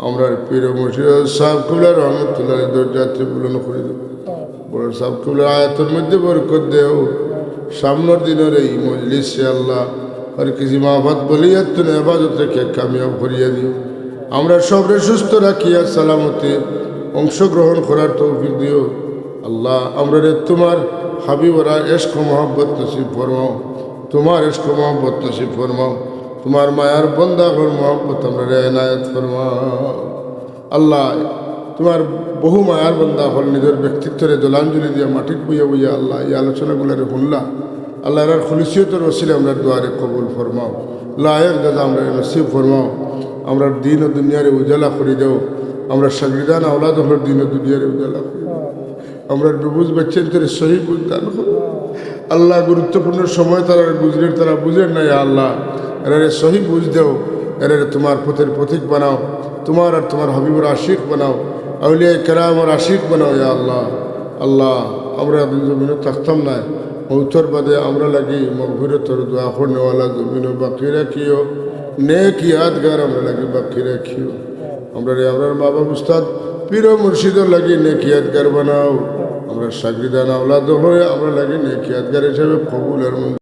আমরা পীর মুর্শিদ সাহেব কুবলা রহমতুল্লাহ দরজাতে বুলন করে দেব বড় সাহেব কুবলা আয়াতের মধ্যে বরকত দেও সামনের দিনের এই মজলিসে আল্লাহ আর কিছু মাহবাত বলিয়া তুমি আবাদত রেখে কামিয়াব করিয়া দিও আমরা সবরে সুস্থ রাখিয়া সালামতে অংশগ্রহণ করার তৌফিক দিও আল্লাহ আমরা তোমার হাবিবরা এশক মোহাব্বত নসিব ফরমাও তোমার এশক মোহাব্বত নসিব ফরমাও তোমার মায়ার বন্দাগর মোহাব্বত আমরা এনায়েত ফরমাও আল্লাহ তোমার বহু মায়ার বন্দা হল নিজের ব্যক্তিত্বরে জলাঞ্জলি দিয়া মাটির বইয়া বইয়া আল্লাহ এই আলোচনাগুলারে শুনলা আল্লাহ এর খুলিসিয়তের ওসিলে আমরা দুয়ারে কবুল ফরমাও লায়েক দাদা আমরা নসিব ফরমাও আমরা দিন ও দুনিয়ারে উজালা করে দেও আমরা সাগরিদান আওলাদ হল দিন ও দুনিয়ারে উজালা করে আমরা ডুবুজ বাচ্চেন তোর সহি বুঝদান আল্লাহ গুরুত্বপূর্ণ সময় তারা গুজরের তারা বুঝেন না আল্লাহ এরা সহি বুঝ দেও এরা তোমার পথের পথিক বানাও তোমার আর তোমার হাবিবুর আশিক বানাও আউলিয়া কেরাম আর আশিক বানাও ইয়া আল্লাহ আল্লাহ আমরা জমিনে থাকতাম না মৌতর বাদে আমরা লাগি মগফিরতর দোয়া করনেওয়ালা জমিনে বাকি রাখিও নেক ইয়াদগার আমরা লাগি বাকি রাখিও আমরা মা বাবা উস্তাদ পীর মুর্শিদর লাগি নেক ইয়াদগার বানাও আমরা সাগরিদান আওলাদ হয়ে আমরা লাগি নেক ইয়াদগার হিসাবে কবুল আর